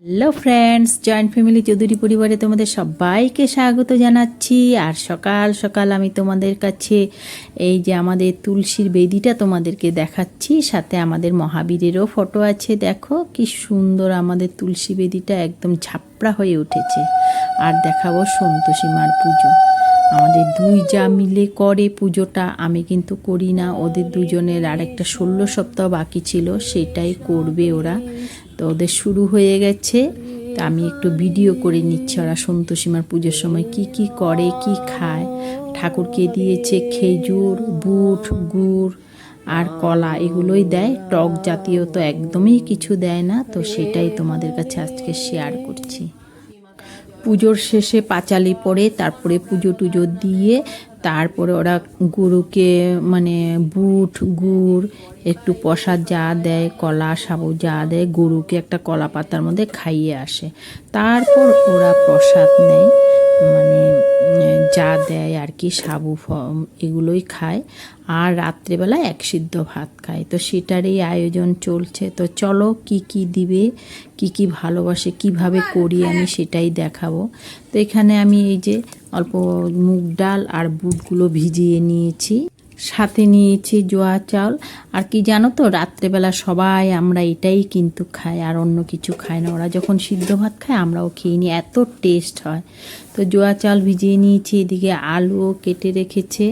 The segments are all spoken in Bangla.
Hello friends, joint family Chowdhury পরিবারে তোমাদের সবাইকে স্বাগত জানাচ্ছি। আর সকাল সকাল আমি তোমাদের কাছে এই যে আমাদের তুলসীর বেদিটা তোমাদেরকে দেখাচ্ছি, সাথে আমাদের মহাবীরেরও ফটো আছে। দেখো কি সুন্দর আমাদের তুলসী বেদিটা একদম ঝাপড়া হয়ে উঠেছে। আর দেখাবো সন্তোষী মার পুজো। আমাদের দুই যা মিলে করে পুজোটা, আমি কিন্তু করি না। ওদের দুজনের আরেকটা 16 সপ্তাহ বাকি ছিল, সেটাই করবে ওরা। তো ওদের শুরু হয়ে গেছে। তো আমি একটু ভিডিও করে নিচ্ছি ওরা সন্তোষী মার পুজোর সময় কি কি করে, কি খায়। ঠাকুরকে দিয়েছে খেজুর, বুট, গুড় আর কলা, এগুলোই দেয়। টক জাতীয় তো একদমই কিছু দেয় না। তো সেটাই তোমাদের কাছে আজকে শেয়ার করছি। পুজোর শেষে পাঁচালি পড়ে, তারপরে পুজো টুজো দিয়ে তারপরে ওরা গরুকে মানে বুট, গুড়, একটু প্রসাদ যা দেয়, কলা, সাবু যা দেয়, গরুকে একটা কলা পাতার মধ্যে খাইয়ে আসে। তারপর ওরা প্রসাদ নেয়, মানে যা দেয় আর কি, সাবু এগুলোই খায়। আর রাত্রেবেলা এক সিদ্ধ ভাত খায়। তো সেটারই আয়োজন চলছে। তো চলো কি কি দিবে, কি কি ভালোবাসে, কিভাবে করি আমি সেটাই দেখাবো। তো এখানে আমি এই যে অল্প মুগ ডাল আর বুটগুলো ভিজিয়ে নিয়েছি, সাথে নিয়েছি জোয়া চাল। আর কি জানো তো, রাত্রেবেলা সবাই আমরা এটাই কিন্তু খাই, আর অন্য কিছু খায় না। ওরা যখন সিদ্ধ ভাত খায় আমরাও খেয়ে নিই, এত টেস্ট হয়। তো জোয়া চাল ভিজিয়ে নিয়েছি, এদিকে আলুও কেটে রেখেছে,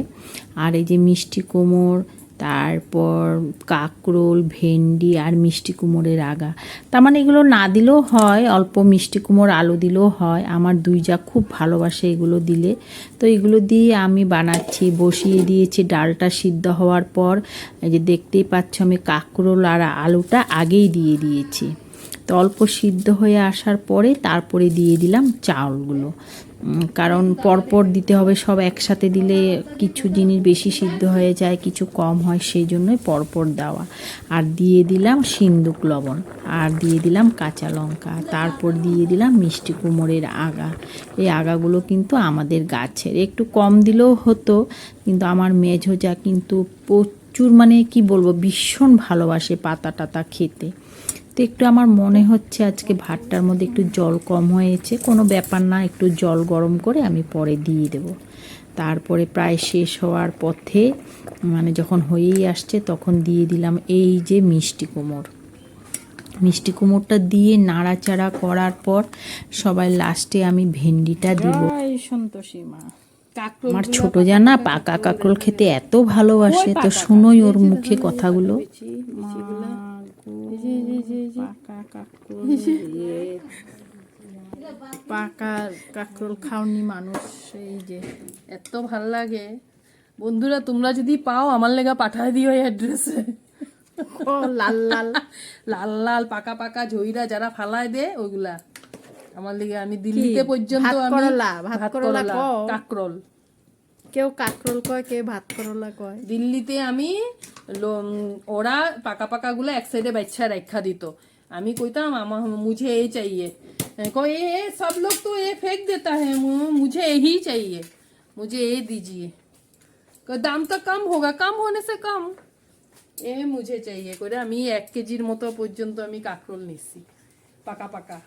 আর এই যে মিষ্টি কুমড়, তারপর কাঁকরোল, ভেন্ডি আর মিষ্টি কুমড়ের আগা। তার মানে এগুলো না দিলেও হয়, অল্প মিষ্টি কুমড় আলু দিলেও হয়। আমার দুই যা খুব ভালোবাসে এগুলো দিলে। তো এগুলো দিয়ে আমি বানাচ্ছি, বসিয়ে দিয়েছি। ডালটা সিদ্ধ হওয়ার পর এই যে দেখতেই পাচ্ছ আমি কাঁকরোল আর আলুটা আগেই দিয়ে দিয়েছি। তো অল্প সিদ্ধ হয়ে আসার পরে তারপরে দিয়ে দিলাম চাউলগুলো, কারণ পরপর দিতে হবে। সব একসাথে দিলে কিছু জিনিস বেশি সিদ্ধ হয়ে যায়, কিছু কম হয়, সেই জন্যই পরপর দেওয়া। আর দিয়ে দিলাম সিন্দুক লবণ, আর দিয়ে দিলাম কাঁচা লঙ্কা, তারপর দিয়ে দিলাম মিষ্টি কুমড়ের আগা। এই আগাগুলো কিন্তু আমাদের গাছের, একটু কম দিলেও হতো, কিন্তু আমার মেঝো যা কিন্তু প্রচুর, মানে কি বলবো, ভীষণ ভালোবাসে পাতা টাতা খেতে। তো একটু আমার মনে হচ্ছে আজকে ভাতটার মধ্যে একটু জল কম হয়েছে, কোনো ব্যাপার না, একটু জল গরম করে আমি পরে দিয়ে দেব। তারপরে প্রায় শেষ হওয়ার পথে, মানে যখন হয়েই আসছে, তখন দিয়ে দিলাম এই যে মিষ্টি কুমড়। মিষ্টি কুমড়টা দিয়ে নাড়াচাড়া করার পর সবাই লাস্টে আমি ভেন্ডিটা দিব। সন্তোষী মা, আমার ছোট জানা পাকা কাঁকরোল খেতে এত ভালোবাসে। তো শুনোই ওর মুখে কথাগুলো। পাকা কাঁকরোল খাওনি মানুষ, এই যে এত ভাল লাগে। বন্ধুরা তোমরা যদি পাও আমার লেগা পাঠায় দিও এই অ্যাড্রেসে। লাল লাল লাল লাল পাকা পাকা ঝইরা যারা ফালায় দে ওইগুলা আমার লেগে। আমি দিল্লিতে পর্যন্ত আমি ভাত করলা কাঁকরোল, কেউ কাঁকরোল কয়, কেউ ভাত করলা কয়। দিল্লিতে আমি ওরা পাকা পাকা গুলা এক সাইডে বাচ্চা রাখা দিত। আমি কইতাম আমার মুঝে এই চাইয়ে, কয় ये सब लोग तो ये फेंक देता है, मुझे यही चाहिए, मुझे ये दीजिए। দাম তো কম होगा, कम होने से कम, এ মুঝে চাইয়ে করে আমি 1 কেজির মতো পর্যন্ত আমি কাঁকরোল নিচ্ছি পাকা পাকা।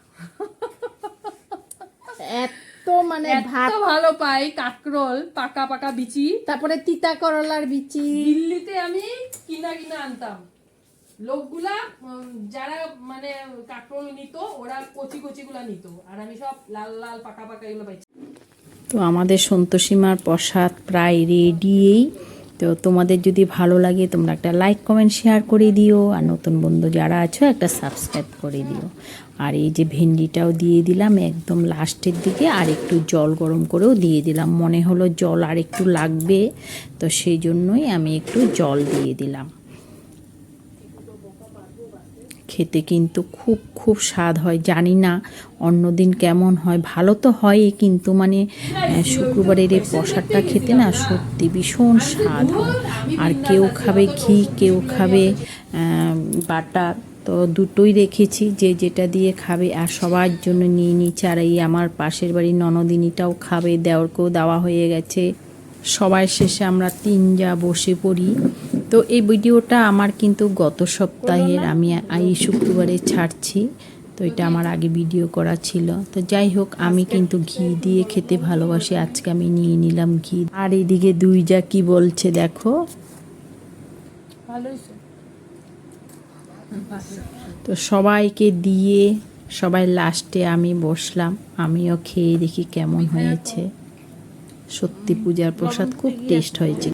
এত মানে ভাত ভালো পাই কাঁকরোল পাকা পাকা বিচি। তারপরে তিতা করলার বিচি দিল্লিতে আমি কিনা কিনা আনতাম। লোকগুলা যারা মানে কাঁকরোল নিত ওরা কচি কচি গুলা নিত, আর আমি সব লাল লাল পাকা পাকা এগুলো পাইছি। তো আমাদের সন্তোষী মার প্রসাদ প্রায় রেডি। তো তোমাদের যদি ভালো লাগে তোমরা একটা লাইক কমেন্ট শেয়ার করে দিও, আর নতুন বন্ধু যারা আছো একটা সাবস্ক্রাইব করে দিও। আর এই যে ভেন্ডিটাও দিয়ে দিলাম একদম লাস্টের দিকে, আর একটু জল গরম করেও দিয়ে দিলাম। মনে হলো জল আর একটু লাগবে, তো সেই জন্যই আমি একটু জল দিয়ে দিলাম। খেতে কিন্তু খুব খুব স্বাদ হয়। জানি না অন্যদিন কেমন হয়, ভালো তো হয়, কিন্তু মানে শুক্রবারের এই প্রসাদটা খেতে না সত্যি ভীষণ স্বাদ হয়। আর কেউ খাবে ঘি, কেউ খাবে বাটার, তো দুটোই রেখেছি, যে যেটা দিয়ে খাবে। আর সবার জন্য নিয়ে নিচ্ছে। আর এই আমার পাশের বাড়ির ননদিনীটাও খাবে, দেওরকেও দেওয়া হয়ে গেছে। সবাই শেষে আমরা 3 যা বসে পড়ি। তো এই ভিডিওটা আমার কিন্তু গত সপ্তাহের, আমি এই শুক্রবারে ছাড়ছি। তো এটা আমার আগে ভিডিও করা ছিল। তো যাই হোক, আমি কিন্তু ঘি দিয়ে খেতে ভালোবাসি, আজকে আমি নিয়ে নিলাম ঘি। আর এদিকে দুই যা কি বলছে দেখো। ভালো হয়েছে। তো সবাইকে দিয়ে সবাই লাস্টে আমি বসলাম, আমিও খেয়ে দেখি কেমন হয়েছে। সত্যি পূজার প্রসাদ খুব টেস্ট হয়েছে।